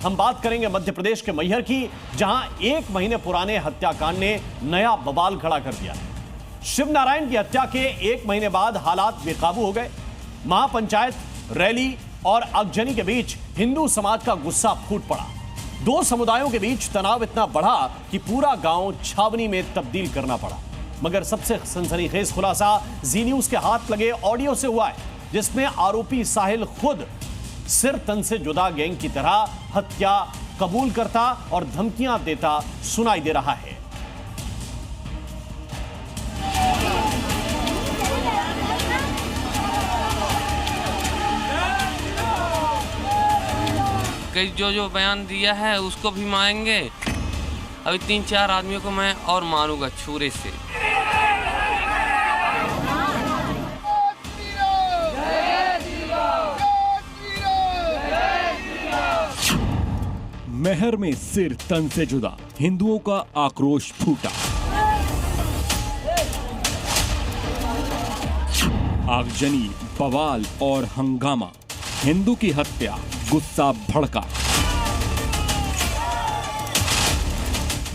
हम बात करेंगे मध्य प्रदेश के मैहर की, जहां 1 महीने पुराने हत्याकांड ने नया बवाल खड़ा कर दिया। शिव नारायण की हत्या के 1 महीने बाद हालात बेकाबू हो गए। महापंचायत, रैली और आगजनी के बीच हिंदू समाज का गुस्सा फूट पड़ा। 2 समुदायों के बीच तनाव इतना बढ़ा कि पूरा गांव छावनी में तब्दील करना पड़ा। मगर सबसे सनसनीखेज खुलासा जी न्यूज के हाथ लगे ऑडियो से हुआ है, जिसमें आरोपी साहिल खुद सिर तन से जुदा गैंग की तरह हत्या कबूल करता और धमकियां देता सुनाई दे रहा है। कई जो बयान दिया है उसको भी मारेंगे। अभी 3-4 आदमियों को मैं और मारूंगा छुरे से। मैहर में सिर तन से जुदा, हिंदुओं का आक्रोश फूटा। आगजनी, बवाल और हंगामा, हिंदू की हत्या, गुस्सा भड़का।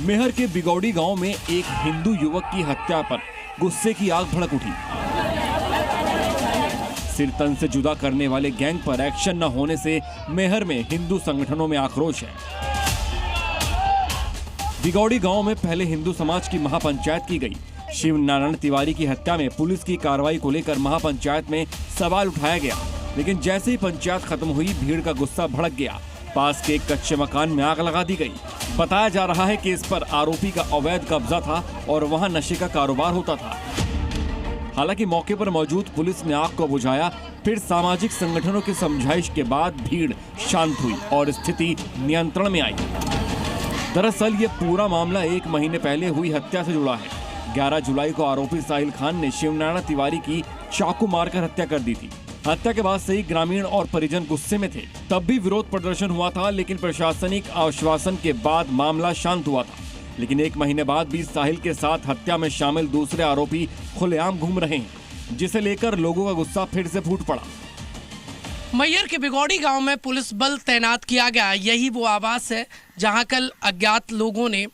मैहर के बिगौड़ी गांव में एक हिंदू युवक की हत्या पर गुस्से की आग भड़क उठी। सिर तन से जुदा करने वाले गैंग पर एक्शन न होने से मैहर में हिंदू संगठनों में आक्रोश है। बिगौड़ी गांव में पहले हिंदू समाज की महापंचायत की गई। शिव नारायण तिवारी की हत्या में पुलिस की कार्रवाई को लेकर महापंचायत में सवाल उठाया गया, लेकिन जैसे ही पंचायत खत्म हुई, भीड़ का गुस्सा भड़क गया। पास के एक कच्चे मकान में आग लगा दी गई। बताया जा रहा है कि इस पर आरोपी का अवैध कब्जा था और वहां नशे का कारोबार होता था। हालांकि मौके पर मौजूद पुलिस ने आग को बुझाया, फिर सामाजिक संगठनों की समझाइश के बाद भीड़ शांत हुई और स्थिति नियंत्रण में आई। दरअसल ये पूरा मामला 1 महीने पहले हुई हत्या से जुड़ा है। 11 जुलाई को आरोपी साहिल खान ने शिवनारायण तिवारी की चाकू मारकर हत्या कर दी थी। हत्या के बाद से ही ग्रामीण और परिजन गुस्से में थे। तब भी विरोध प्रदर्शन हुआ था, लेकिन प्रशासनिक आश्वासन के बाद मामला शांत हुआ था। लेकिन 1 महीने बाद भी साहिल के साथ हत्या में शामिल दूसरे आरोपी खुलेआम घूम रहे हैं, जिसे लेकर लोगों का गुस्सा फिर से फूट पड़ा। मैहर के बिगौड़ी गांव में पुलिस बल तैनात किया गया। यही वो आवास है जहां कल अज्ञात लोगों ने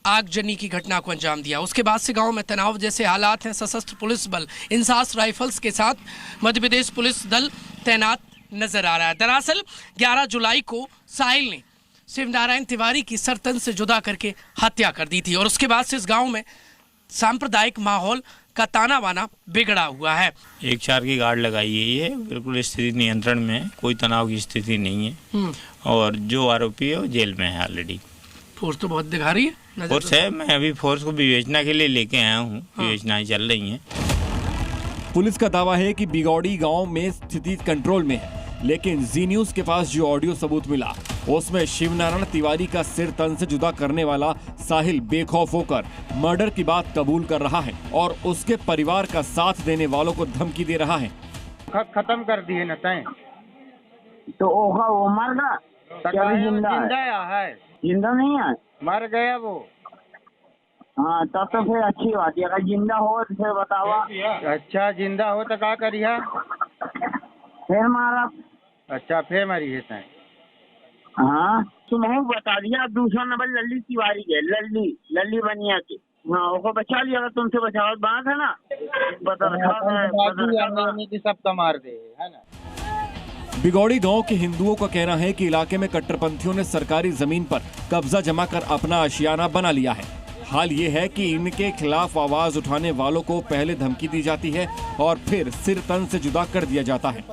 आगजनी की घटना को अंजाम दिया। उसके बाद से गांव में तनाव जैसे हालात हैं। सशस्त्र पुलिस बल इंसास राइफल्स के साथ मध्य प्रदेश पुलिस दल तैनात नजर आ रहा है। दरअसल 11 जुलाई को साहिल ने शिव नारायण तिवारी की सर तन से जुदा करके हत्या कर दी थी और उसके बाद से इस गांव में सांप्रदायिक माहौल का ताना बाना बिगड़ा हुआ है। 1-4 की गार्ड लगाई गई है। बिल्कुल स्थिति नियंत्रण में है, कोई तनाव की स्थिति नहीं है और जो आरोपी है वो जेल में है ऑलरेडी। फोर्स तो बहुत दिखा रही है। फोर्स है, मैं अभी फोर्स को विवेचना के लिए लेके आया हूँ। विवेचनाएं चल रही हैं। पुलिस का दावा है कि बिगौड़ी गांव में स्थिति कंट्रोल में है, लेकिन जी न्यूज के पास जो ऑडियो सबूत मिला उसमें शिवनारायण तिवारी का सिर तन से जुदा करने वाला साहिल बेखौफ होकर मर्डर की बात कबूल कर रहा है और उसके परिवार का साथ देने वालों को धमकी दे रहा है। खत्म कर दिए न तय तो वो मर गया, जिंदा है? जिंदा नहीं है, मर गया वो। हाँ तब तो फिर अच्छी बात है। अगर जिंदा हो तो फिर बतावा। अच्छा जिंदा हो तो क्या करिए? फिर मारा। अच्छा फिर मरी है तय? हाँ तुम्हें बता दिया। दूसरा नंबर लल्ली तिवारी है, लल्ली बनिया के। हाँ वो बचा लिया। अगर तुमसे बचावत बात है ना, सबका मार दे है ना। बिगौड़ी गांव के हिंदुओं का कहना है कि इलाके में कट्टरपंथियों ने सरकारी जमीन पर कब्जा जमा कर अपना आशियाना बना लिया है। हाल ये है कि इनके खिलाफ आवाज उठाने वालों को पहले धमकी दी जाती है और फिर सिर तन से जुदा कर दिया जाता है।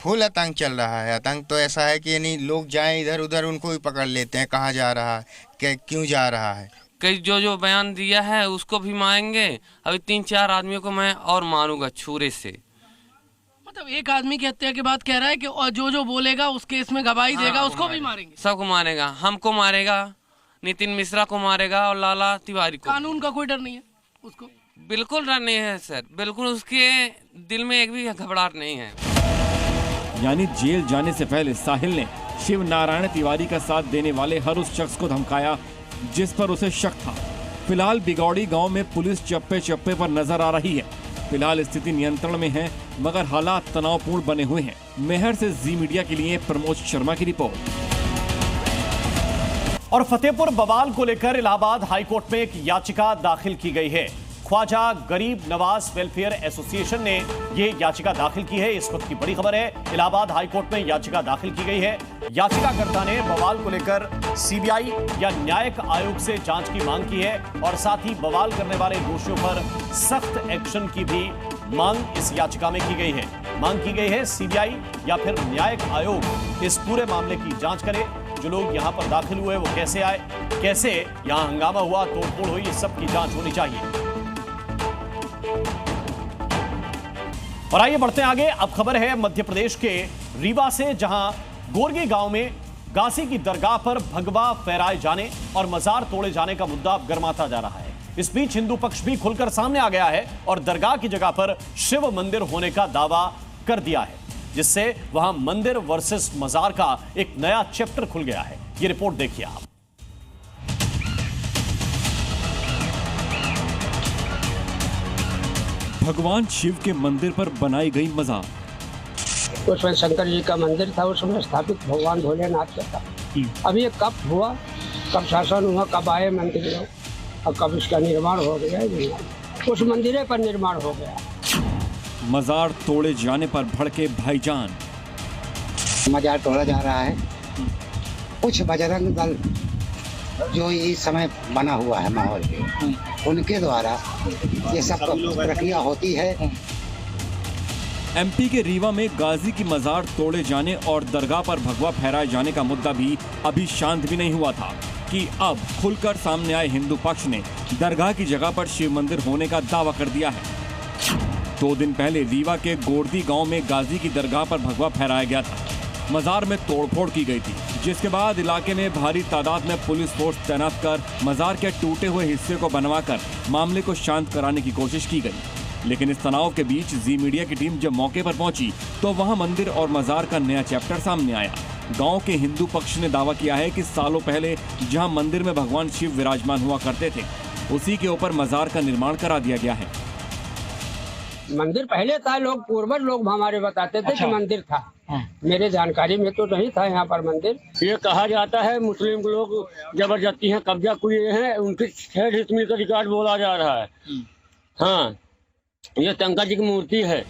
फुल आतंक चल रहा है। आतंक तो ऐसा है कि यानी लोग जाएं इधर उधर, उनको भी पकड़ लेते हैं, कहाँ जा रहा है, क्यों जा रहा है। कई जो बयान दिया है उसको भी मारेंगे। अभी 3-4 आदमियों को मैं और मारूंगा छुरे से। मतलब एक आदमी की हत्या के बाद कह रहा है कि और जो बोलेगा उस केस में गवाही देगा उसको भी मारेंगे। सबको मारेगा, हमको मारेगा, नितिन मिश्रा को मारेगा और लाला तिवारी को। कानून का कोई डर नहीं है उसको? बिल्कुल डर नहीं है सर, बिल्कुल उसके दिल में एक भी घबराहट नहीं है। यानी जेल जाने से पहले साहिल ने शिव नारायण तिवारी का साथ देने वाले हर उस शख्स को धमकाया जिस पर उसे शक था। फिलहाल बिगौड़ी गांव में पुलिस चप्पे चप्पे पर नजर आ रही है। फिलहाल स्थिति नियंत्रण में है, मगर हालात तनावपूर्ण बने हुए हैं। मैहर से जी मीडिया के लिए प्रमोद शर्मा की रिपोर्ट। और फतेहपुर बवाल को लेकर इलाहाबाद हाईकोर्ट में एक याचिका दाखिल की गई है। ख्वाजा गरीब नवाज वेलफेयर एसोसिएशन ने यह याचिका दाखिल की है। इस वक्त की बड़ी खबर है, इलाहाबाद हाईकोर्ट में याचिका दाखिल की गई है। याचिकाकर्ता ने बवाल को लेकर सीबीआई या न्यायिक आयोग से जांच की मांग की है और साथ ही बवाल करने वाले दोषियों पर सख्त एक्शन की भी मांग इस याचिका में की गई है। मांग की गई है सीबीआई या फिर न्यायिक आयोग इस पूरे मामले की जांच करे। जो लोग यहां पर दाखिल हुए वो कैसे आए, कैसे यहां हंगामा हुआ, तोड़फोड़ हुई, इस सब की जांच होनी चाहिए। और आइए बढ़ते हैं आगे। अब खबर है मध्य प्रदेश के रीवा से, जहां गोरगी गांव में गाजी की दरगाह पर भगवा फहराए जाने और मजार तोड़े जाने का मुद्दा अब गर्माता जा रहा है। इस बीच हिंदू पक्ष भी खुलकर सामने आ गया है और दरगाह की जगह पर शिव मंदिर होने का दावा कर दिया है, जिससे वहां मंदिर वर्सेस मजार का एक नया चैप्टर खुल गया है। ये रिपोर्ट देखिए आप। भगवान शिव के मंदिर पर बनाई गई मजार। उसमें शंकर जी का मंदिर था, उसमें स्थापित भगवान भोलेनाथ का था। अब ये कब हुआ, कब शासन हुआ, कब आए मंदिर लोग और कब इसका निर्माण हो गया, उस मंदिर पर निर्माण हो गया। मजार तोड़े जाने पर भड़के भाईजान। मजार तोड़ा जा रहा है। कुछ बजरंग दल जो इस समय बना हुआ है माहौल के, उनके द्वारा ये सब प्रक्रिया होती है। एमपी के रीवा में गाजी की मजार तोड़े जाने और दरगाह पर भगवा फहराए जाने का मुद्दा भी अभी शांत भी नहीं हुआ था कि अब खुलकर सामने आए हिंदू पक्ष ने दरगाह की जगह पर शिव मंदिर होने का दावा कर दिया है। 2 दिन पहले रीवा के गोरदी गांव में गाजी की दरगाह पर भगवा फहराया गया था। मजार में तोड़फोड़ की गई थी, जिसके बाद इलाके में भारी तादाद में पुलिस फोर्स तैनात कर मजार के टूटे हुए हिस्से को बनवाकर मामले को शांत कराने की कोशिश की गई। लेकिन इस तनाव के बीच जी मीडिया की टीम जब मौके पर पहुंची तो वहां मंदिर और मजार का नया चैप्टर सामने आया। गांव के हिंदू पक्ष ने दावा किया है कि सालों पहले जहां मंदिर में भगवान शिव विराजमान हुआ करते थे, उसी के ऊपर मजार का निर्माण करा दिया गया है। मंदिर पहले था, लोग पूर्वज लोग हमारे बताते थे कि मंदिर था। मेरे जानकारी में तो नहीं था यहाँ पर मंदिर। ये कहा जाता है मुस्लिम लोग जबरदस्ती हैं, कब्जा किए हैं, उनकी 6 डिसमिल का रिकॉर्ड बोला जा रहा है। हाँ, ये शंकर जी की मूर्ति है।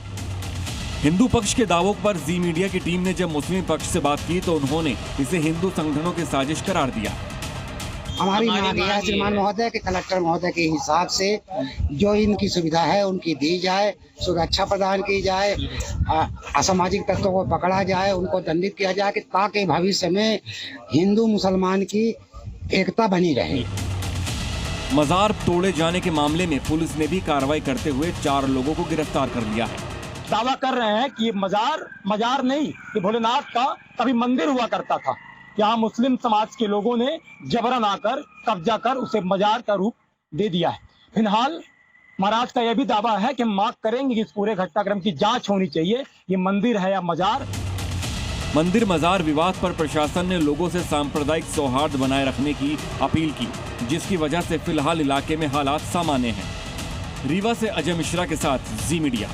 हिंदू पक्ष के दावों पर जी मीडिया की टीम ने जब मुस्लिम पक्ष से बात की तो उन्होंने इसे हिंदू संगठनों की साजिश करार दिया। हमारी मांग है श्रीमान महोदय के कलेक्टर महोदय के हिसाब से जो इनकी सुविधा है उनकी दी जाए, सुरक्षा प्रदान की जाए, असामाजिक तत्वों को पकड़ा जाए, उनको दंडित किया जाए कि ताकि भविष्य में हिंदू मुसलमान की एकता बनी रहे। मजार तोड़े जाने के मामले में पुलिस ने भी कार्रवाई करते हुए 4 लोगों को गिरफ्तार कर लिया है। दावा कर रहे हैं कि मजार नहीं, कि भोलेनाथ का कभी मंदिर हुआ करता था। यहाँ मुस्लिम समाज के लोगों ने जबरन आकर कब्जा कर उसे मजार का रूप दे दिया है। फिलहाल महाराज का यह भी दावा है कि हम मांग करेंगे कि इस पूरे घटनाक्रम की जांच होनी चाहिए, ये मंदिर है या मजार। मंदिर मजार विवाद पर प्रशासन ने लोगों से सांप्रदायिक सौहार्द बनाए रखने की अपील की, जिसकी वजह से फिलहाल इलाके में हालात सामान्य हैं। रीवा से अजय मिश्रा के साथ जी मीडिया।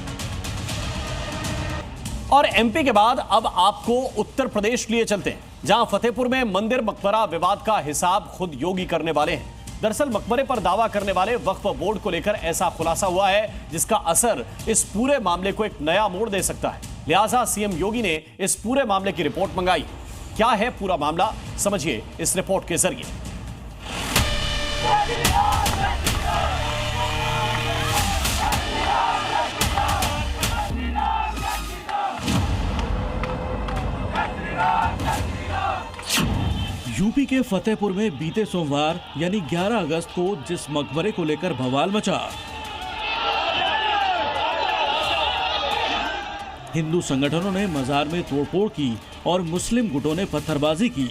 और एमपी के बाद अब आपको उत्तर प्रदेश लिए चलते हैं, जहां फतेहपुर में मंदिर मकबरा विवाद का हिसाब खुद योगी करने वाले हैं। दरअसल मकबरे पर दावा करने वाले वक्फ बोर्ड को लेकर ऐसा खुलासा हुआ है जिसका असर इस पूरे मामले को एक नया मोड़ दे सकता है। लिहाजा सीएम योगी ने इस पूरे मामले की रिपोर्ट मंगाई। क्या है पूरा मामला, समझिए इस रिपोर्ट के जरिए। यूपी के फतेहपुर में बीते सोमवार यानी 11 अगस्त को जिस मकबरे को लेकर बवाल मचा, हिंदू संगठनों ने मजार में तोड़फोड़ की और मुस्लिम गुटों ने पत्थरबाजी की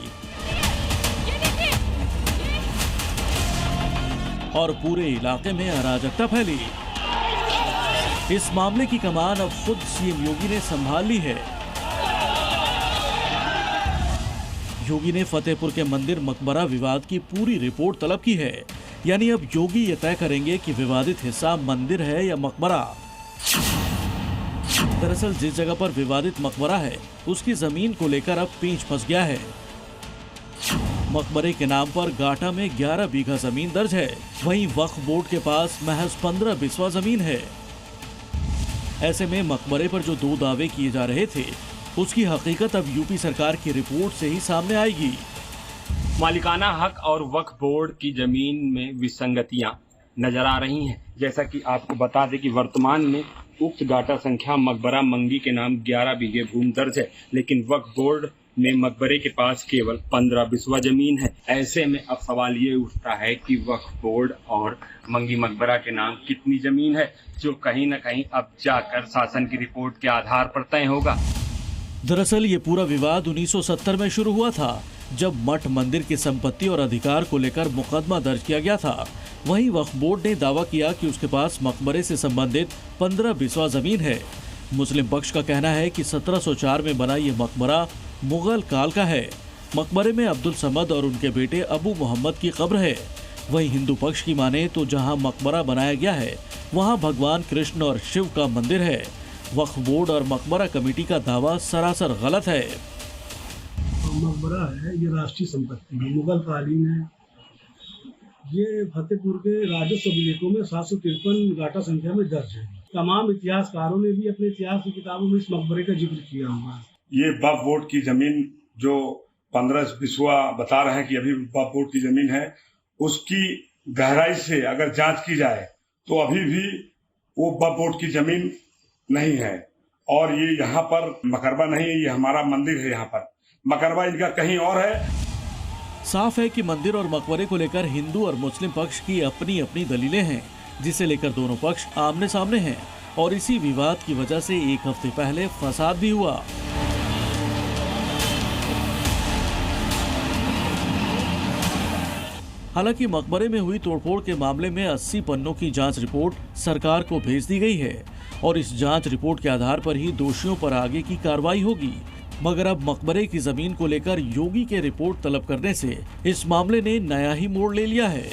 और पूरे इलाके में अराजकता फैली। इस मामले की कमान अब खुद सीएम योगी ने संभाल ली है। योगी ने फतेहपुर के मंदिर मकबरा विवाद की पूरी रिपोर्ट तलब की है। यानी अब योगी ये तय करेंगे कि विवादित हिस्सा मंदिर है या मकबरा। दरअसल जिस जगह पर विवादित मकबरा है उसकी जमीन को लेकर अब पेंच फंस गया है। मकबरे के नाम पर गाटा में 11 बीघा जमीन दर्ज है, वहीं वक्फ बोर्ड के पास महज 15 बिस्वा जमीन है। ऐसे में मकबरे पर जो 2 दावे किए जा रहे थे, उसकी हकीकत अब यूपी सरकार की रिपोर्ट से ही सामने आएगी। मालिकाना हक और वक्फ बोर्ड की जमीन में विसंगतियां नजर आ रही हैं। जैसा कि आपको बता दें कि वर्तमान में उक्त गाटा संख्या मकबरा मंगी के नाम 11 बीघे भूमि दर्ज है, लेकिन वक्फ बोर्ड में मकबरे के पास केवल 15 बिस्वा जमीन है। ऐसे में अब सवाल ये उठता है कि वक्फ बोर्ड और मंगी मकबरा के नाम कितनी जमीन है, जो कहीं न कहीं अब जाकर शासन की रिपोर्ट के आधार पर तय होगा। दरअसल ये पूरा विवाद 1970 में शुरू हुआ था, जब मठ मंदिर की संपत्ति और अधिकार को लेकर मुकदमा दर्ज किया गया था। वहीं वक्फ बोर्ड ने दावा किया कि उसके पास मकबरे से संबंधित 15 बिस्वा जमीन है। मुस्लिम पक्ष का कहना है कि 1704 में बना ये मकबरा मुगल काल का है। मकबरे में अब्दुल समद और उनके बेटे अबू मोहम्मद की कब्र है। वहीं हिंदू पक्ष की माने तो जहां मकबरा बनाया गया है, वहां भगवान कृष्ण और शिव का मंदिर है। वक्फ बोर्ड और मकबरा कमेटी का दावा सरासर गलत है। मकबरा है, ये राष्ट्रीय संपत्ति है, मुगल कालीन है। ये फतेहपुर के राजस्व अभिलेखों में 753 गाटा संख्या में दर्ज है। तमाम इतिहासकारों ने भी अपने इतिहास की किताबों में इस मकबरे का जिक्र किया हुआ है। ये वक्फ बोर्ड की जमीन जो 15 बिस्वा बता रहे हैं कि अभी वक्फ बोर्ड की जमीन है, उसकी गहराई से अगर जांच की जाए तो अभी भी वो वक्फ बोर्ड की जमीन नहीं है। और ये यहाँ पर मकबरा नहीं है, ये हमारा मंदिर है। यहाँ पर मकबरा इनका कहीं और है। साफ है कि मंदिर और मकबरे को लेकर हिंदू और मुस्लिम पक्ष की अपनी अपनी दलीलें हैं, जिसे लेकर दोनों पक्ष आमने सामने हैं। और इसी विवाद की वजह से एक हफ्ते पहले फसाद भी हुआ। हालांकि मकबरे में हुई तोड़फोड़ के मामले में 80 पन्नों की जांच रिपोर्ट सरकार को भेज दी गई है और इस जांच रिपोर्ट के आधार पर ही दोषियों पर आगे की कार्रवाई होगी। मगर अब मकबरे की जमीन को लेकर योगी के रिपोर्ट तलब करने से इस मामले ने नया ही मोड़ ले लिया है।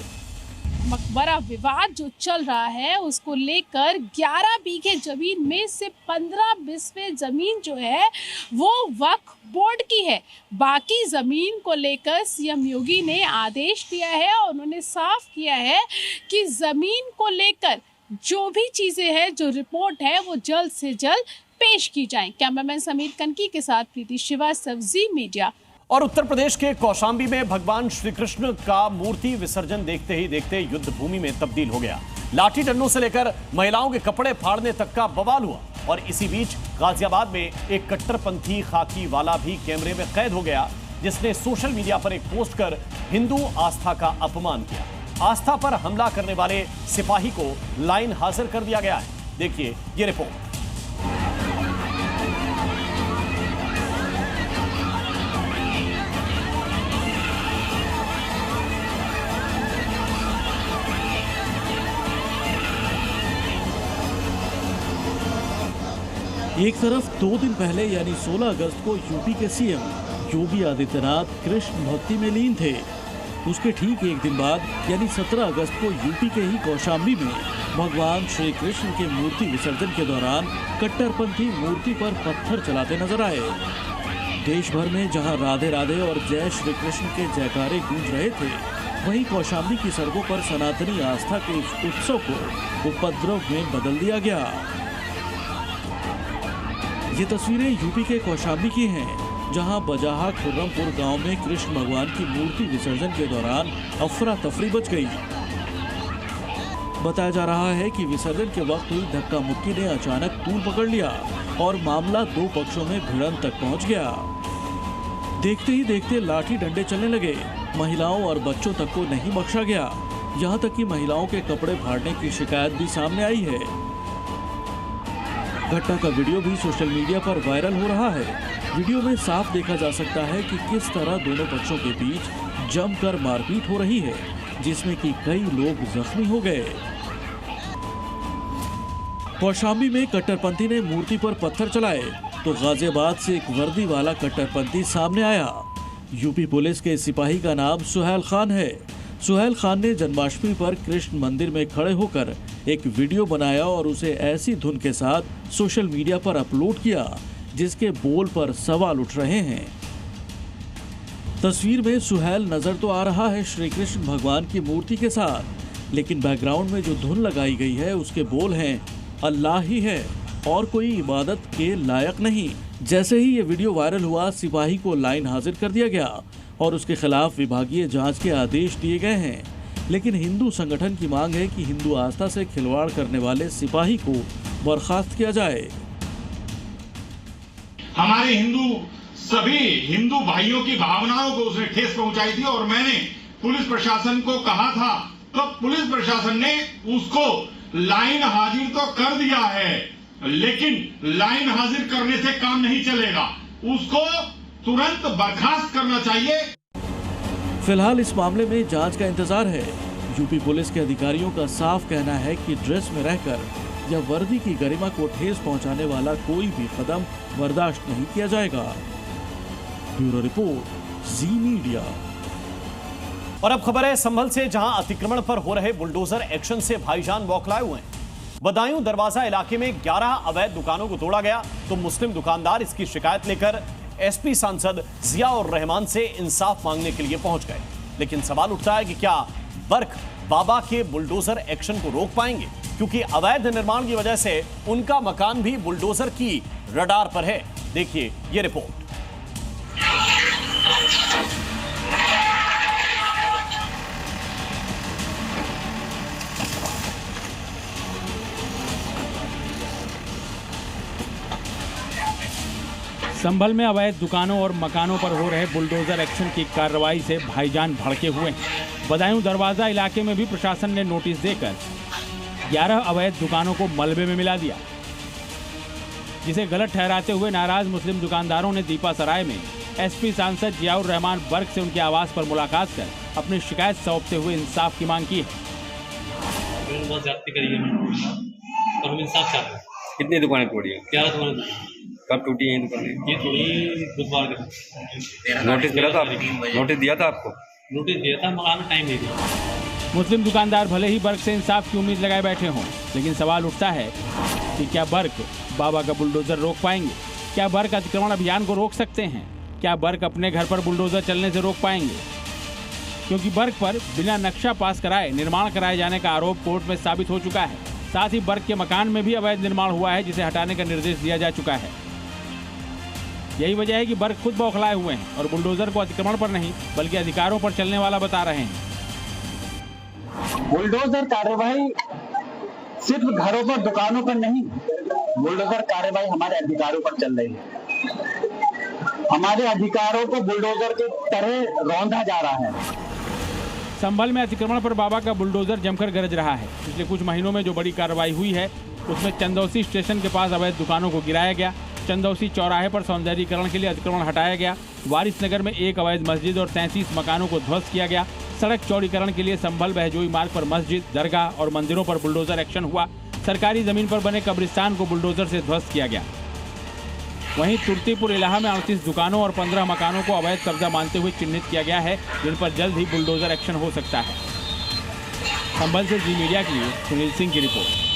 मकबरा विवाद जो चल रहा है उसको लेकर 11 बीघे जमीन में से 15 बिस्वे जमीन जो है वो वक्फ बोर्ड की है। बाकी जमीन को लेकर सीएम योगी ने आदेश दिया है और उन्होंने साफ किया है कि जमीन को लेकर जो भी चीजें हैं, जो रिपोर्ट है, वो जल्द से जल्द पेश की जाएं। कैमरामैन समीर कनकी के साथ प्रीति श्रीवास्तव, जी मीडिया। और उत्तर प्रदेश के कौशाम्बी में भगवान श्री कृष्ण का मूर्ति विसर्जन देखते ही देखते युद्ध भूमि में तब्दील हो गया। लाठी डंडों से लेकर महिलाओं के कपड़े फाड़ने तक का बवाल हुआ। और इसी बीच गाजियाबाद में एक कट्टरपंथी खाकी वाला भी कैमरे में कैद हो गया, जिसने सोशल मीडिया पर एक पोस्ट कर हिंदू आस्था का अपमान किया। आस्था पर हमला करने वाले सिपाही को लाइन हाजिर कर दिया गया है। देखिए ये रिपोर्ट। एक तरफ 2 दिन पहले यानी 16 अगस्त को यूपी के सीएम योगी आदित्यनाथ कृष्ण भक्ति में लीन थे। उसके ठीक एक दिन बाद यानी 17 अगस्त को यूपी के ही कौशाम्बी में भगवान श्री कृष्ण के मूर्ति विसर्जन के दौरान कट्टरपंथी मूर्ति पर पत्थर चलाते नजर आए। देश भर में जहां राधे राधे और जय श्री कृष्ण के जयकारे गूंज रहे थे, वहीं कौशाम्बी की सड़कों पर सनातनी आस्था के इस उत्सव को उपद्रव में बदल दिया गया। ये तस्वीरें यूपी के कौशाम्बी की हैं, जहां बजाहा खुर्रमपुर गांव में कृष्ण भगवान की मूर्ति विसर्जन के दौरान अफरा तफरी मच गई। बताया जा रहा है कि विसर्जन के वक्त हुई धक्का मुक्की ने अचानक तूल पकड़ लिया और मामला 2 पक्षों में भिड़ंत तक पहुंच गया। देखते ही देखते लाठी डंडे चलने लगे। महिलाओं और बच्चों तक को नहीं बख्शा गया। यहाँ तक कि महिलाओं के कपड़े फाड़ने की शिकायत भी सामने आई है। घटना का वीडियो भी सोशल मीडिया पर वायरल हो रहा है। वीडियो में साफ देखा जा सकता है कि किस तरह दोनों पक्षों के बीच जमकर मारपीट हो रही है, जिसमें कि कई लोग जख्मी हो गए। कौशाम्बी में कट्टरपंथी ने मूर्ति पर पत्थर चलाए तो गाजियाबाद से एक वर्दी वाला कट्टरपंथी सामने आया। यूपी पुलिस के सिपाही का नाम सुहेल खान है। सुहेल खान ने जन्माष्टमी पर कृष्ण मंदिर में खड़े होकर एक वीडियो बनाया और उसे ऐसी धुन के साथ सोशल मीडिया पर अपलोड किया जिसके बोल पर सवाल उठ रहे हैं। तस्वीर में सुहेल नजर तो आ रहा है श्री कृष्ण भगवान की मूर्ति के साथ, लेकिन बैकग्राउंड में जो धुन लगाई गई है उसके बोल हैं अल्लाह ही है और कोई इबादत के लायक नहीं। जैसे ही ये वीडियो वायरल हुआ, सिपाही को लाइन हाजिर कर दिया गया और उसके खिलाफ विभागीय जांच के आदेश दिए गए हैं। लेकिन हिंदू संगठन की मांग है कि हिंदू आस्था से खिलवाड़ करने वाले सिपाही को बर्खास्त किया जाए। हमारे सभी हिंदू भाइयों की भावनाओं को उसने ठेस पहुंचाई थी और मैंने पुलिस प्रशासन को कहा था, तो पुलिस प्रशासन ने उसको लाइन हाजिर तो कर दिया है, लेकिन लाइन हाजिर करने से काम नहीं चलेगा, उसको तुरंत बर्खास्त करना चाहिए। फिलहाल इस मामले में जांच का इंतजार है। यूपी पुलिस के अधिकारियों का साफ कहना है कि ड्रेस में रहकर या वर्दी की गरिमा को ठेस पहुंचाने वाला कोई भी कदम बर्दाश्त नहीं किया जाएगा। ब्यूरो रिपोर्ट, जी मीडिया। और अब खबर है संभल से, जहां अतिक्रमण पर हो रहे बुलडोजर एक्शन से भाईजान बौखलाए हुए हैं। बदायूं दरवाजा इलाके में 11 अवैध दुकानों को तोड़ा गया तो मुस्लिम दुकानदार इसकी शिकायत लेकर एसपी सांसद जिया और रहमान से इंसाफ मांगने के लिए पहुंच गए। लेकिन सवाल उठता है कि क्या बर्क बाबा के बुलडोजर एक्शन को रोक पाएंगे, क्योंकि अवैध निर्माण की वजह से उनका मकान भी बुलडोजर की रडार पर है। देखिए ये रिपोर्ट। संभल में अवैध दुकानों और मकानों पर हो रहे बुलडोजर एक्शन की कार्रवाई से भाईजान भड़के हुए हैं। बदायूं दरवाजा इलाके में भी प्रशासन ने नोटिस देकर 11 अवैध दुकानों को मलबे में मिला दिया, जिसे गलत ठहराते हुए नाराज मुस्लिम दुकानदारों ने दीपा सराय में एसपी सांसद जियाउर रहमान बर्क से उनके आवास पर मुलाकात कर अपनी शिकायत सौंपते हुए इंसाफ की मांग की है। कितनी दुकानें तोड़ी है? 11 दुकानें। कब टूटी है दुकानें? ये थोड़ी बुधवार के। नोटिस मिला था? नोटिस दिया था आपको? नोटिस दिया था, मकान में टाइम नहीं दिया। मुस्लिम दुकानदार भले ही बर्क से इंसाफ की उम्मीद लगाए बैठे हों, लेकिन सवाल उठता है कि क्या बर्क बाबा का बुलडोजर रोक पाएंगे? क्या बर्क अतिक्रमण अभियान को रोक सकते हैं? क्या बर्क अपने घर पर बुलडोजर चलने से रोक पाएंगे? क्योंकि बर्क पर बिना नक्शा पास कराए निर्माण कराए जाने का आरोप कोर्ट में साबित हो चुका है। साथ ही बर्क के मकान में भी अवैध निर्माण हुआ है, जिसे हटाने का निर्देश दिया जा चुका है। यही वजह है कि बर्क खुद बौखलाए हुए हैं और बुलडोजर को अतिक्रमण पर नहीं बल्कि अधिकारों पर चलने वाला बता रहे हैं। बुलडोजर कार्रवाई सिर्फ घरों पर, दुकानों पर नहीं, बुलडोजर कार्रवाई हमारे अधिकारों पर चल रही है। हमारे अधिकारों को बुलडोजर के तरह रौंदा जा रहा है। संभल में अतिक्रमण पर बाबा का बुलडोजर जमकर गरज रहा है। पिछले कुछ महीनों में जो बड़ी कार्रवाई हुई है उसमें चंदौसी स्टेशन के पास अवैध दुकानों को गिराया गया, चंदौसी चौराहे पर सौंदर्यीकरण के लिए अतिक्रमण हटाया गया, वारिसनगर में एक अवैध मस्जिद और 33 मकानों को ध्वस्त किया गया, सड़क चौड़ीकरण के लिए संभल बहजोई मार्ग पर मस्जिद, दरगाह और मंदिरों पर बुलडोजर एक्शन हुआ, सरकारी जमीन पर बने कब्रिस्तान को बुलडोजर से ध्वस्त किया गया। वहीं तुर्तीपुर इलाहा में 38 दुकानों और 15 मकानों को अवैध कब्जा मानते हुए चिन्हित किया गया है, जिन पर जल्द ही बुलडोजर एक्शन हो सकता है। संभल से जी मीडिया के लिए सुनील सिंह की रिपोर्ट।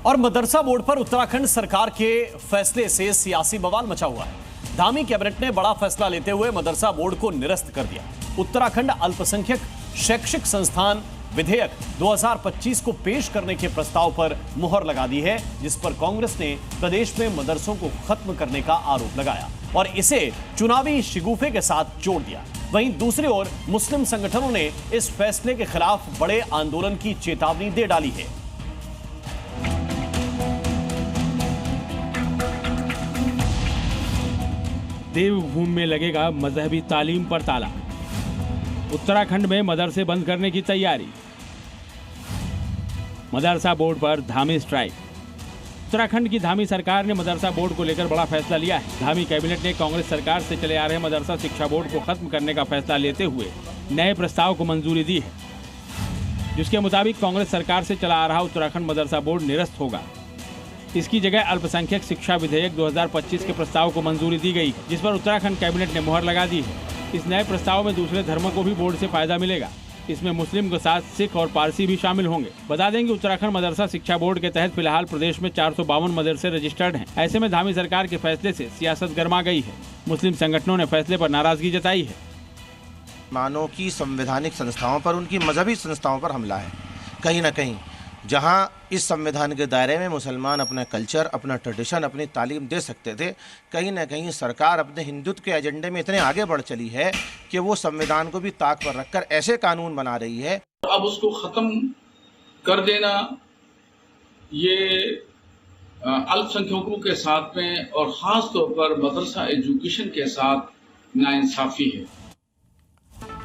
और मदरसा बोर्ड पर उत्तराखंड सरकार के फैसले से सियासी बवाल मचा हुआ है। धामी कैबिनेट ने बड़ा फैसला लेते हुए मदरसा बोर्ड को निरस्त कर दिया। उत्तराखंड अल्पसंख्यक शैक्षिक संस्थान विधेयक 2025 को पेश करने के प्रस्ताव पर मुहर लगा दी है, जिस पर कांग्रेस ने प्रदेश में मदरसों को खत्म करने का आरोप लगाया और इसे चुनावी शिगुफे के साथ जोड़ दिया। वहीं दूसरी ओर मुस्लिम संगठनों ने इस फैसले के खिलाफ बड़े आंदोलन की चेतावनी दे डाली है। देवभूमि में लगेगा मजहबी तालीम पर ताला। उत्तराखंड में मदरसे बंद करने की तैयारी। मदरसा बोर्ड पर धामी स्ट्राइक। उत्तराखंड की धामी सरकार ने मदरसा बोर्ड को लेकर बड़ा फैसला लिया है। धामी कैबिनेट ने कांग्रेस सरकार से चले आ रहे मदरसा शिक्षा बोर्ड को खत्म करने का फैसला लेते हुए नए प्रस्ताव को मंजूरी दी है, जिसके मुताबिक कांग्रेस सरकार से चला आ रहा उत्तराखंड मदरसा बोर्ड निरस्त होगा। इसकी जगह अल्पसंख्यक शिक्षा विधेयक 2025 के प्रस्ताव को मंजूरी दी गई, जिस पर उत्तराखंड कैबिनेट ने मुहर लगा दी है। इस नए प्रस्ताव में दूसरे धर्मों को भी बोर्ड से फायदा मिलेगा। इसमें मुस्लिम के साथ सिख और पारसी भी शामिल होंगे। बता दें कि उत्तराखंड मदरसा शिक्षा बोर्ड के तहत फिलहाल प्रदेश में 452 मदरसे रजिस्टर्ड हैं। ऐसे में धामी सरकार के फैसले से सियासत गर्मा गई है। मुस्लिम संगठनों ने फैसले पर नाराजगी जताई है। मुसलमानों की संवैधानिक संस्थाओं पर, उनकी मजहबी संस्थाओं पर हमला है। कहीं ना कहीं जहां इस संविधान के दायरे में मुसलमान अपना कल्चर, अपना ट्रेडिशन, अपनी तालीम दे सकते थे, कहीं ना कहीं सरकार अपने हिंदुत्व के एजेंडे में इतने आगे बढ़ चली है कि वो संविधान को भी ताक पर रखकर ऐसे कानून बना रही है। अब उसको ख़त्म कर देना ये अल्पसंख्यकों के साथ में और ख़ास तौर पर मदरसा एजुकेशन के साथ नाइंसाफ़ी है।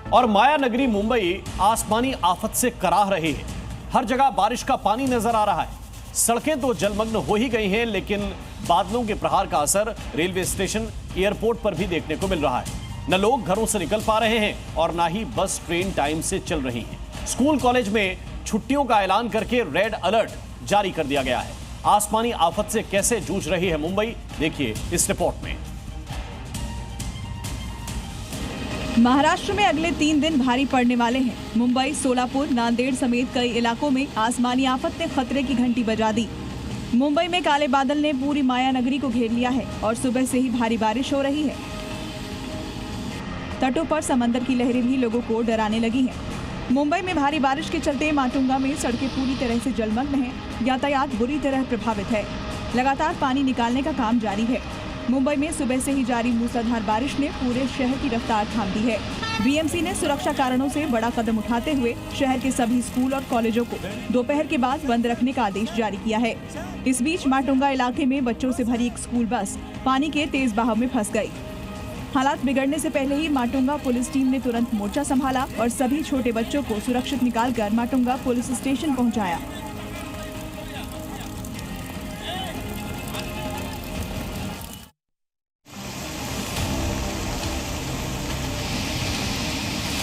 और माया नगरी मुंबई आसमानी आफत से कराह रही है। हर जगह बारिश का पानी नजर आ रहा है। सड़कें तो जलमग्न हो ही गई हैं, लेकिन बादलों के प्रहार का असर रेलवे स्टेशन, एयरपोर्ट पर भी देखने को मिल रहा है। न लोग घरों से निकल पा रहे हैं और ना ही बस ट्रेन टाइम से चल रही हैं। स्कूल कॉलेज में छुट्टियों का ऐलान करके रेड अलर्ट जारी कर दिया गया है। आसमानी आफत से कैसे जूझ रही है मुंबई, देखिए इस रिपोर्ट में। महाराष्ट्र में अगले 3 दिन भारी पड़ने वाले हैं। मुंबई, सोलापुर, नांदेड़ समेत कई इलाकों में आसमानी आफत ने खतरे की घंटी बजा दी। मुंबई में काले बादल ने पूरी माया नगरी को घेर लिया है और सुबह से ही भारी बारिश हो रही है। तटों पर समंदर की लहरें भी लोगों को डराने लगी हैं। मुंबई में भारी बारिश के चलते माटुंगा में सड़कें पूरी तरह से जलमग्न हैं। यातायात बुरी तरह प्रभावित है। लगातार पानी निकालने का काम जारी है। मुंबई में सुबह से ही जारी मूसलाधार बारिश ने पूरे शहर की रफ्तार थाम दी है। बीएमसी ने सुरक्षा कारणों से बड़ा कदम उठाते हुए शहर के सभी स्कूल और कॉलेजों को दोपहर के बाद बंद रखने का आदेश जारी किया है। इस बीच माटुंगा इलाके में बच्चों से भरी एक स्कूल बस पानी के तेज बहाव में फंस गई। हालात बिगड़ने से पहले ही माटुंगा पुलिस टीम ने तुरंत मोर्चा संभाला और सभी छोटे बच्चों को सुरक्षित निकालकर माटुंगा पुलिस स्टेशन पहुंचाया।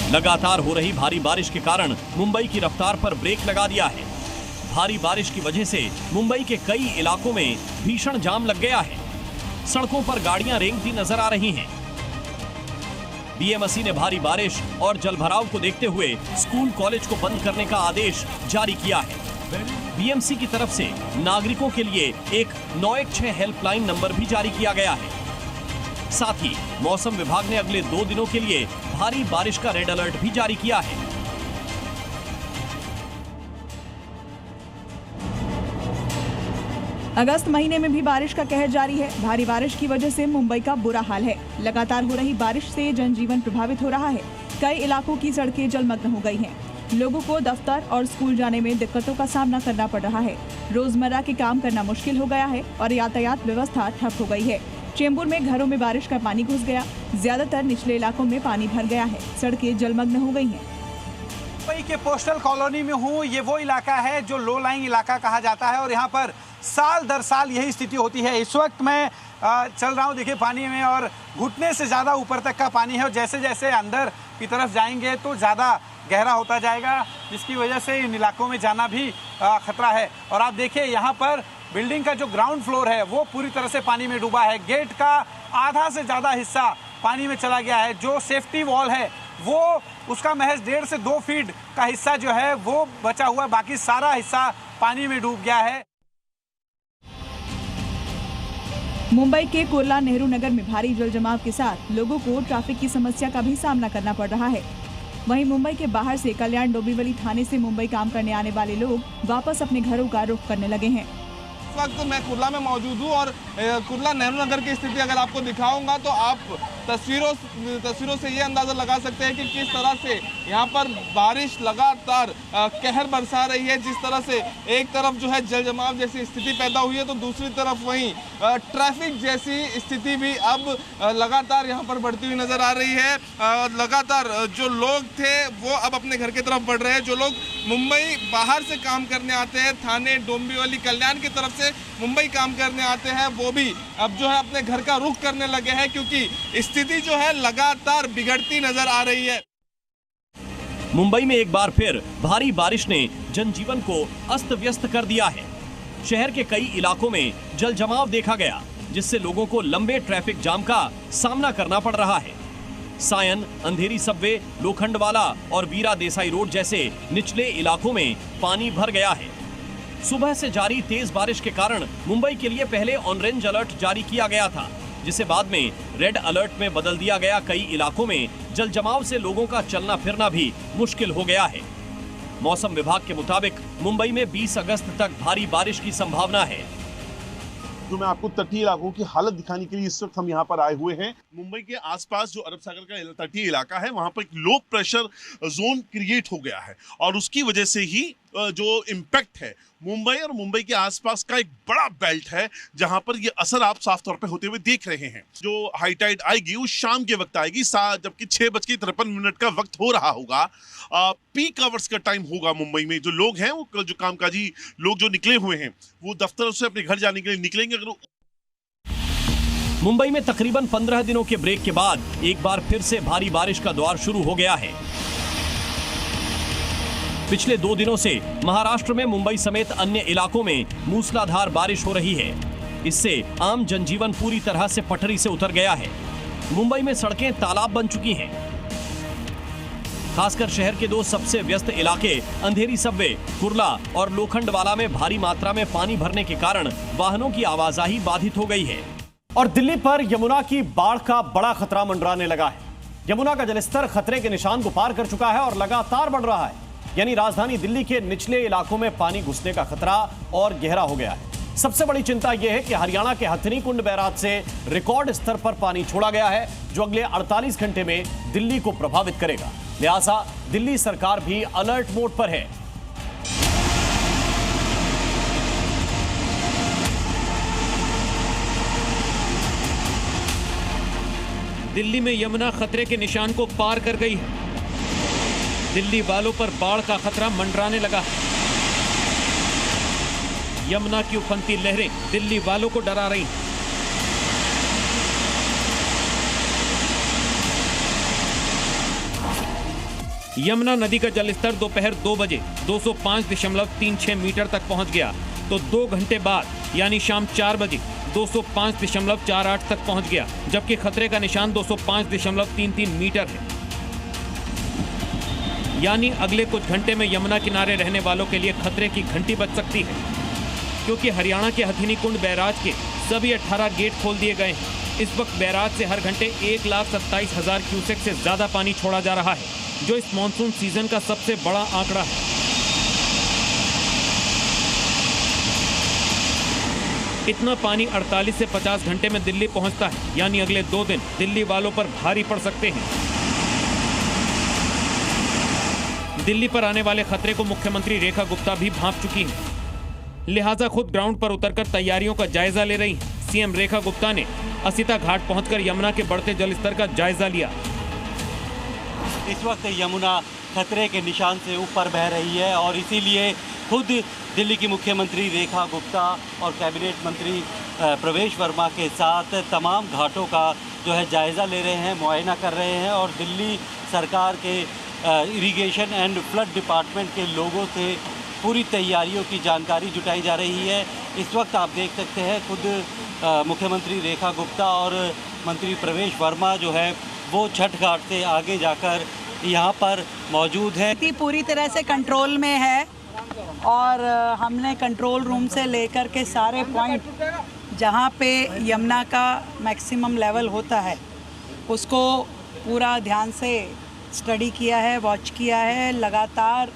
लगातार हो रही भारी बारिश के कारण मुंबई की रफ्तार पर ब्रेक लगा दिया है। भारी बारिश की वजह से मुंबई के कई इलाकों में भीषण जाम लग गया है। सड़कों पर गाड़ियां रेंगती नजर आ रही हैं। बीएमसी ने भारी बारिश और जलभराव को देखते हुए स्कूल कॉलेज को बंद करने का आदेश जारी किया है। बीएमसी की तरफ से नागरिकों के लिए एक 916 हेल्पलाइन नंबर भी जारी किया गया है। साथ ही मौसम विभाग ने अगले 2 दिनों के लिए भारी बारिश का रेड अलर्ट भी जारी किया है। अगस्त महीने में भी बारिश का कहर जारी है। भारी बारिश की वजह से मुंबई का बुरा हाल है। लगातार हो रही बारिश से जनजीवन प्रभावित हो रहा है। कई इलाकों की सड़कें जलमग्न हो गई हैं। लोगों को दफ्तर और स्कूल जाने में दिक्कतों का सामना करना पड़ रहा है। रोजमर्रा के काम करना मुश्किल हो गया है और यातायात व्यवस्था ठप हो गई है। चेंबूर में घरों में बारिश का पानी घुस गया। ज्यादातर निचले इलाकों में पानी भर गया है। सड़कें जलमग्न हो गई हैं। मुंबई के पोस्टल कॉलोनी में हूँ। ये वो इलाका है जो लो लाइंग इलाका कहा जाता है और यहाँ पर साल दर साल यही स्थिति होती है। इस वक्त मैं चल रहा हूँ, देखिए पानी में, और घुटने से ज़्यादा ऊपर तक का पानी है और जैसे जैसे अंदर की तरफ जाएंगे तो ज़्यादा गहरा होता जाएगा, जिसकी वजह से इन इलाकों में जाना भी खतरा है। और आप देखिए यहाँ पर बिल्डिंग का जो ग्राउंड फ्लोर है वो पूरी तरह से पानी में डूबा है। गेट का आधा से ज़्यादा हिस्सा पानी में चला गया है। जो सेफ्टी वॉल है वो उसका महज 1.5 से 2 फीट का हिस्सा जो है वो बचा हुआ है, बाकी सारा हिस्सा पानी में डूब गया है। मुंबई के कुर्ला नेहरू नगर में भारी जल जमाव के साथ लोगों को ट्रैफिक की समस्या का भी सामना करना पड़ रहा है। वहीं मुंबई के बाहर से कल्याण डोंबिवली थाने से मुंबई काम करने आने वाले लोग वापस अपने घरों का रुख करने लगे हैं। इस वक्त मैं कुर्ला में मौजूद हूँ और कुर्ला नेहरू नगर की स्थिति अगर आपको दिखाऊंगा तो आप तस्वीरों से ये अंदाज़ा लगा सकते हैं कि किस तरह से यहाँ पर बारिश लगातार कहर बरसा रही है। जिस तरह से एक तरफ जो है जल जमाव जैसी स्थिति पैदा हुई है तो दूसरी तरफ वहीं ट्रैफिक जैसी स्थिति भी अब लगातार यहाँ पर बढ़ती हुई नज़र आ रही है। लगातार जो लोग थे वो अब अपने घर की तरफ बढ़ रहे हैं। जो लोग मुंबई बाहर से काम करने आते हैं, थाने, डोंबिवली, कल्याण की तरफ से मुंबई काम करने आते हैं, वो भी अब जो है अपने घर का रुख करने लगे हैं क्योंकि स्थिति जो है लगातार बिगड़ती नजर आ रही है। मुंबई में एक बार फिर भारी बारिश ने जनजीवन को अस्त व्यस्त कर दिया है। शहर के कई इलाकों में जल जमाव देखा गया, जिससे लोगों को लंबे ट्रैफिक जाम का सामना करना पड़ रहा है। सायन, अंधेरी सबवे, लोखंडवाला और वीरा देसाई रोड जैसे निचले इलाकों में पानी भर गया है। सुबह से जारी तेज बारिश के कारण मुंबई के लिए पहले ऑरेंज अलर्ट जारी किया गया था, जिसे बाद में रेड अलर्ट में बदल दिया गया। कई इलाकों में जल जमाव से लोगों का चलना फिरना भी मुश्किल हो गया है। मौसम विभाग के मुताबिक मुंबई में 20 अगस्त तक भारी बारिश की संभावना है। जो मैं आपको तटीय इलाकों की हालत दिखाने के लिए इस वक्त हम यहाँ पर आए हुए हैं। मुंबई के आसपास जो अरब सागर का तटीय इलाका है, वहाँ पर एक लो प्रेशर जोन क्रिएट हो गया है और उसकी वजह से ही जो इम्पैक्ट है मुंबई और मुंबई के आसपास का एक बड़ा बेल्ट है, जहां पर ये असर आप साफ तौर पे होते हुए देख रहे हैं। जो हाई टाइड आएगी वो शाम के वक्त आएगी, जबकि 6:53 का वक्त हो रहा होगा। पीक आवर्स का टाइम होगा मुंबई में। जो लोग हैं, वो जो कामकाजी लोग जो निकले हुए हैं, वो दफ्तर से अपने घर जाने के लिए निकलेंगे। मुंबई में तकरीबन 15 दिनों के ब्रेक के बाद एक बार फिर से भारी बारिश का दौर शुरू हो गया है। पिछले 2 दिनों से महाराष्ट्र में मुंबई समेत अन्य इलाकों में मूसलाधार बारिश हो रही है। इससे आम जनजीवन पूरी तरह से पटरी से उतर गया है। मुंबई में सड़कें तालाब बन चुकी हैं। खासकर शहर के 2 सबसे व्यस्त इलाके अंधेरी सबवे, कुर्ला और लोखंडवाला में भारी मात्रा में पानी भरने के कारण वाहनों की आवाजाही बाधित हो गई है। और दिल्ली पर यमुना की बाढ़ का बड़ा खतरा मंडराने लगा है। यमुना का जलस्तर खतरे के निशान को पार कर चुका है और लगातार बढ़ रहा है। यानी राजधानी दिल्ली के निचले इलाकों में पानी घुसने का खतरा और गहरा हो गया है। सबसे बड़ी चिंता यह है कि हरियाणा के हथनी कुंड बैराज से रिकॉर्ड स्तर पर पानी छोड़ा गया है, जो अगले 48 घंटे में दिल्ली को प्रभावित करेगा। लिहाजा दिल्ली सरकार भी अलर्ट मोड पर है। दिल्ली में यमुना खतरे के निशान को पार कर गई है। दिल्ली वालों पर बाढ़ का खतरा मंडराने लगा। यमुना की उफनती लहरें दिल्ली वालों को डरा रही। यमुना नदी का जलस्तर दोपहर 2 बजे 205.36 मीटर तक पहुंच गया, तो 2 घंटे बाद यानी शाम 4 बजे 205.48 तक पहुंच गया, जबकि खतरे का निशान 205.33 मीटर है। यानी अगले कुछ घंटे में यमुना किनारे रहने वालों के लिए खतरे की घंटी बज सकती है, क्योंकि हरियाणा के हथनी कुंड बैराज के सभी 18 गेट खोल दिए गए हैं। इस वक्त बैराज से हर घंटे 1,27,000 क्यूसेक से ज्यादा पानी छोड़ा जा रहा है, जो इस मानसून सीजन का सबसे बड़ा आंकड़ा है। इतना पानी 48 से 50 घंटे में दिल्ली पहुंचता है, यानी अगले 2 दिन दिल्ली वालों पर भारी पड़ सकते हैं। दिल्ली पर आने वाले खतरे को मुख्यमंत्री रेखा गुप्ता भी भांप चुकी हैं, लिहाजा खुद ग्राउंड पर उतरकर तैयारियों का जायजा ले रही हैं। सीएम रेखा गुप्ता ने असिता घाट पहुंचकर यमुना के बढ़ते जलस्तर का जायजा लिया। इस वक्त यमुना खतरे के निशान से ऊपर बह रही है और इसीलिए खुद दिल्ली की मुख्यमंत्री रेखा गुप्ता और कैबिनेट मंत्री प्रवेश वर्मा के साथ तमाम घाटों का जो है जायजा ले रहे हैं, मुआयना कर रहे हैं और दिल्ली सरकार के इरिगेशन एंड फ्लड डिपार्टमेंट के लोगों से पूरी तैयारियों की जानकारी जुटाई जा रही है। इस वक्त आप देख सकते हैं खुद मुख्यमंत्री रेखा गुप्ता और मंत्री प्रवेश वर्मा जो है वो छठ घाट से आगे जाकर यहाँ पर मौजूद है। पूरी तरह से कंट्रोल में है और हमने कंट्रोल रूम से लेकर के सारे पॉइंट जहाँ पे यमुना का मैक्सिमम लेवल होता है उसको पूरा ध्यान से स्टडी किया है, वॉच किया है। लगातार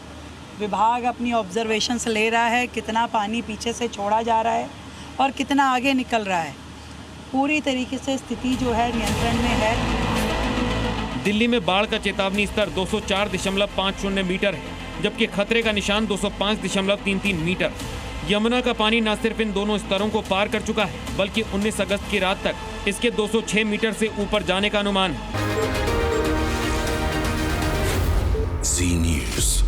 विभाग अपनी ऑब्जर्वेशंस ले रहा है, कितना पानी पीछे से छोड़ा जा रहा है और कितना आगे निकल रहा है। पूरी तरीके से स्थिति जो है नियंत्रण में है। दिल्ली में बाढ़ का चेतावनी स्तर 204.50 मीटर है, जबकि खतरे का निशान 205.33 मीटर। यमुना का पानी न सिर्फ इन दोनों स्तरों को पार कर चुका है, बल्कि 19 अगस्त की रात तक इसके 206 मीटर से ऊपर जाने का अनुमान है। जी न्यूज़।